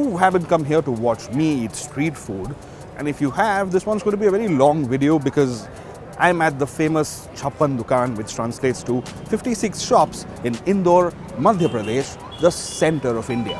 you haven't come here to watch me eat street food, and if you have, this one's going to be a very long video because I'm at the famous Chappan Dukan, which translates to 56 shops in Indore, Madhya Pradesh, the center of India.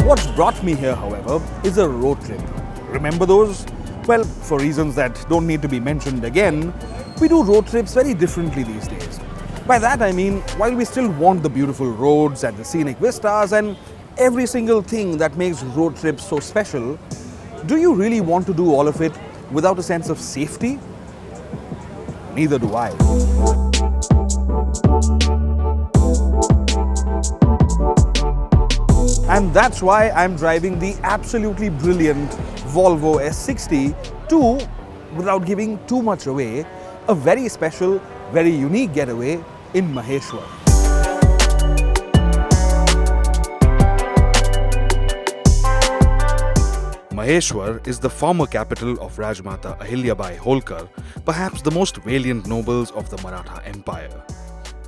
What's brought me here, however, is a road trip. Remember those? Well, for reasons that don't need to be mentioned again, we do road trips very differently these days. By that I mean, while we still want the beautiful roads and the scenic vistas and every single thing that makes road trips so special, do you really want to do all of it without a sense of safety? Neither do I. And that's why I'm driving the absolutely brilliant Volvo S60 to, without giving too much away, a very special, very unique getaway in Maheshwar. Maheshwar is the former capital of Rajmata Ahilya Bai Holkar, perhaps the most valiant nobles of the Maratha Empire.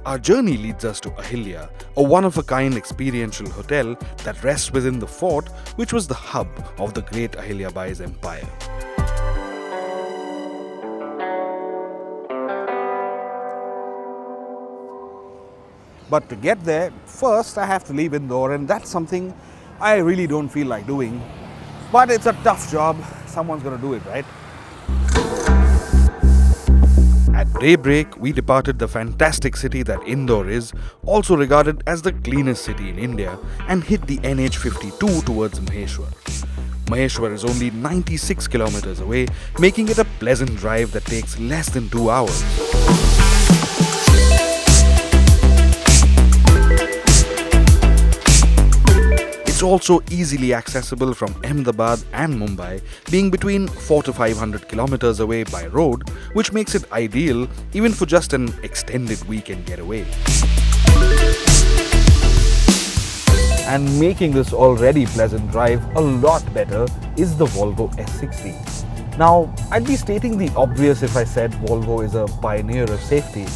Our journey leads us to Ahilya, a one-of-a-kind experiential hotel that rests within the fort, which was the hub of the great Ahilya Bai's empire. But to get there, first I have to leave Indore, and that's something I really don't feel like doing. But it's a tough job. Someone's gonna do it, right? At daybreak, we departed the fantastic city that Indore is, also regarded as the cleanest city in India, and hit the NH52 towards Maheshwar. Maheshwar is only 96 kilometers away, making it a pleasant drive that takes less than 2 hours. It's also easily accessible from Ahmedabad and Mumbai, being between 400 to 500 kilometers away by road, which makes it ideal even for just an extended weekend getaway. And making this already pleasant drive a lot better is the Volvo S60. Now, I'd be stating the obvious if I said Volvo is a pioneer of safety,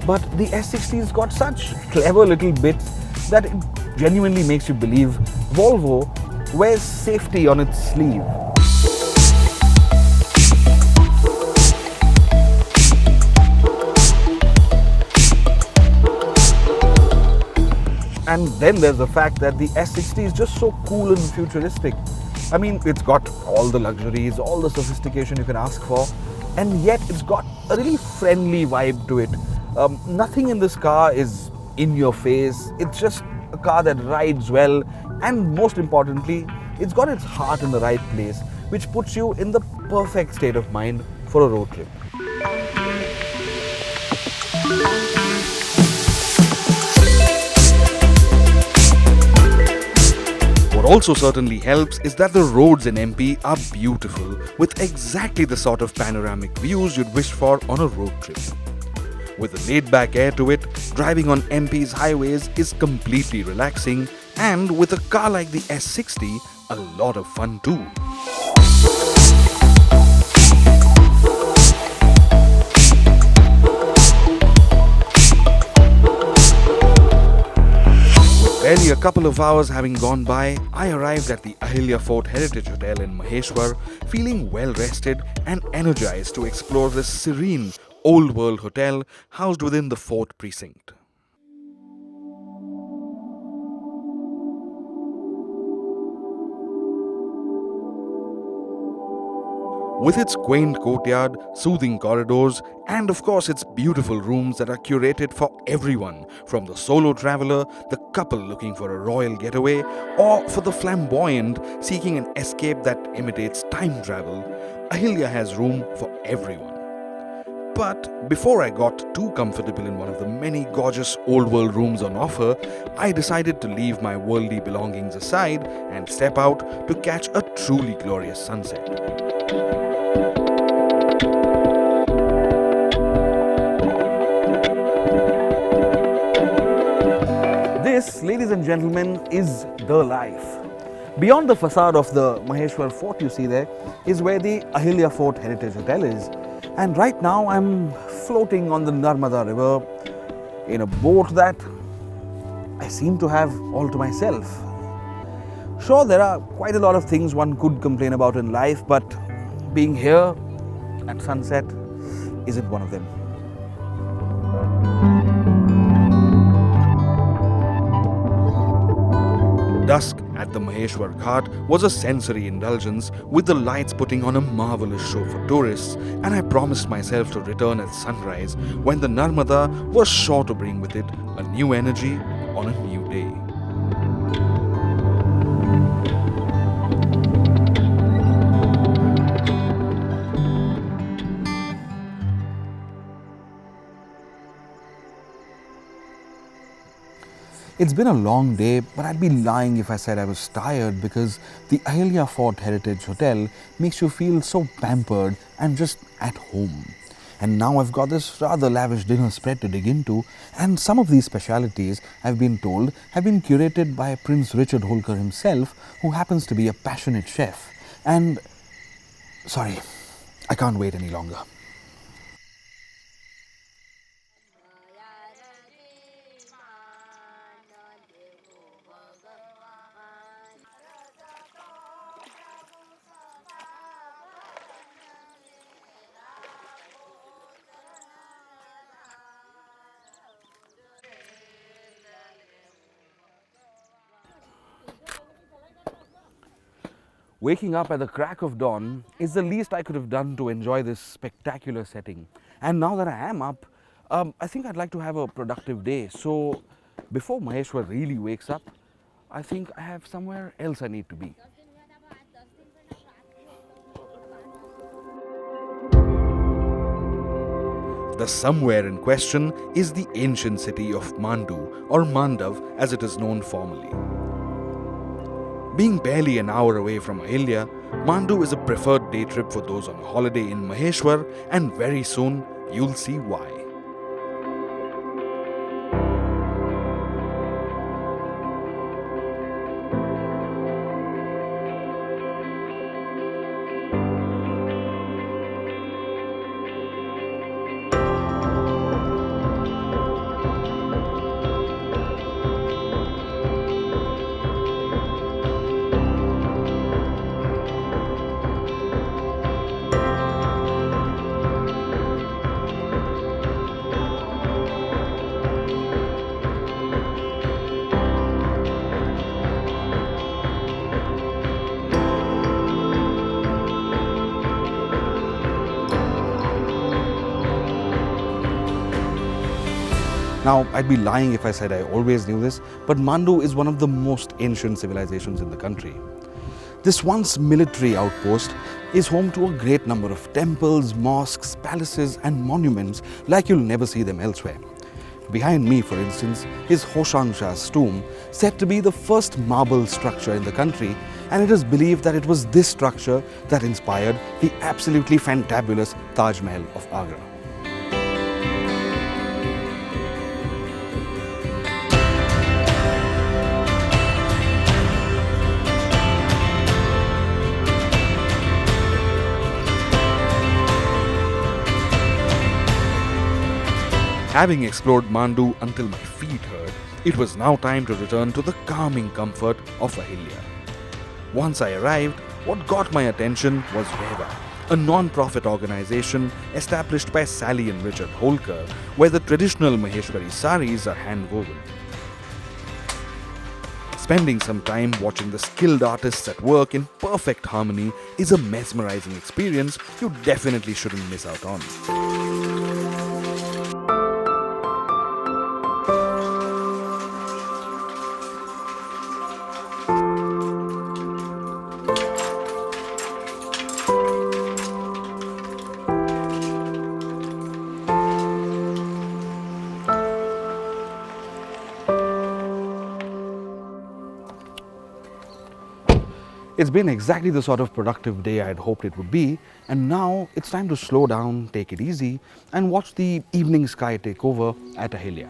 but the S60's got such clever little bits that it genuinely makes you believe Volvo wears safety on its sleeve. And then there's the fact that the S60 is just so cool and futuristic. I mean, it's got all the luxuries, all the sophistication you can ask for, and yet it's got a really friendly vibe to it. Nothing in this car is in your face. It's just a car that rides well, and most importantly, it's got its heart in the right place, which puts you in the perfect state of mind for a road trip. What also certainly helps is that the roads in MP are beautiful, with exactly the sort of panoramic views you'd wish for on a road trip. With a laid-back air to it, driving on MP's highways is completely relaxing, and with a car like the S60, a lot of fun too. With barely a couple of hours having gone by, I arrived at the Ahilya Fort Heritage Hotel in Maheshwar, feeling well rested and energized to explore this serene, old-world hotel housed within the fort precinct. With its quaint courtyard, soothing corridors, and of course its beautiful rooms that are curated for everyone, from the solo traveler, the couple looking for a royal getaway, or for the flamboyant seeking an escape that imitates time travel, Ahilya has room for everyone. But before I got too comfortable in one of the many gorgeous old world rooms on offer, I decided to leave my worldly belongings aside and step out to catch a truly glorious sunset. This, ladies and gentlemen, is the life. Beyond the facade of the Maheshwar fort you see there is where the Ahilya Fort Heritage Hotel is. And right now I'm floating on the Narmada River in a boat that I seem to have all to myself. Sure, there are quite a lot of things one could complain about in life, but being here at sunset isn't one of them. Dusk at the Maheshwar Ghat was a sensory indulgence, with the lights putting on a marvelous show for tourists, and I promised myself to return at sunrise when the Narmada was sure to bring with it a new energy on a new day. It's been a long day, but I'd be lying if I said I was tired, because the Ahilya Fort Heritage Hotel makes you feel so pampered and just at home. And now I've got this rather lavish dinner spread to dig into, and some of these specialities, I've been told, have been curated by Prince Richard Holkar himself, who happens to be a passionate chef. And sorry, I can't wait any longer. Waking up at the crack of dawn is the least I could have done to enjoy this spectacular setting. And now that I am up, I think I'd like to have a productive day. So before Maheshwar really wakes up, I think I have somewhere else I need to be. The somewhere in question is the ancient city of Mandu, or Mandav as it is known formally. Being barely an hour away from Ahilya, Mandu is a preferred day trip for those on a holiday in Maheshwar, and very soon you'll see why. Now, I'd be lying if I said I always knew this, but Mandu is one of the most ancient civilizations in the country. This once military outpost is home to a great number of temples, mosques, palaces and monuments like you'll never see them elsewhere. Behind me, for instance, is Hoshang Shah's tomb, said to be the first marble structure in the country, and it is believed that it was this structure that inspired the absolutely fantabulous Taj Mahal of Agra. Having explored Mandu until my feet hurt, it was now time to return to the calming comfort of Ahilya. Once I arrived, what got my attention was Veva, a non-profit organization established by Sally and Richard Holkar, where the traditional Maheshwari saris are hand-woven. Spending some time watching the skilled artists at work in perfect harmony is a mesmerizing experience you definitely shouldn't miss out on. It's been exactly the sort of productive day I had hoped it would be, and now it's time to slow down, take it easy, and watch the evening sky take over at Ahilya.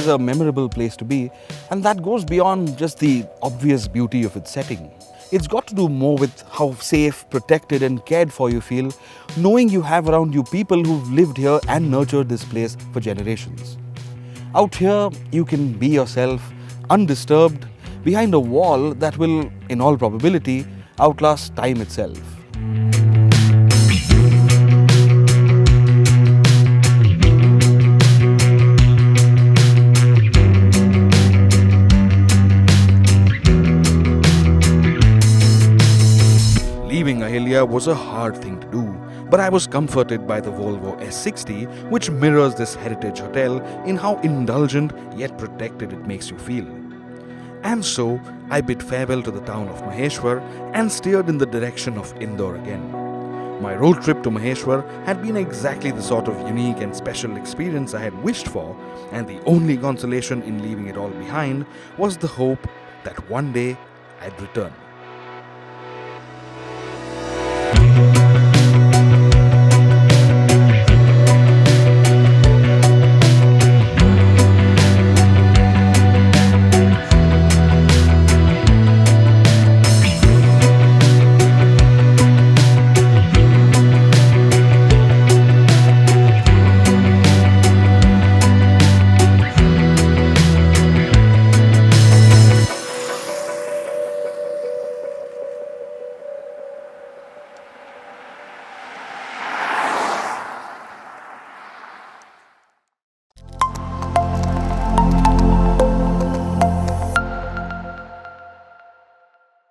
is a memorable place to be, and that goes beyond just the obvious beauty of its setting. It's got to do more with how safe, protected and cared for you feel, knowing you have around you people who've lived here and nurtured this place for generations. Out here, you can be yourself, undisturbed, behind a wall that will, in all probability, outlast time itself. Leaving Ahilya was a hard thing to do, but I was comforted by the Volvo S60, which mirrors this heritage hotel in how indulgent yet protected it makes you feel. And so, I bid farewell to the town of Maheshwar and steered in the direction of Indore again. My road trip to Maheshwar had been exactly the sort of unique and special experience I had wished for, and the only consolation in leaving it all behind was the hope that one day I'd return.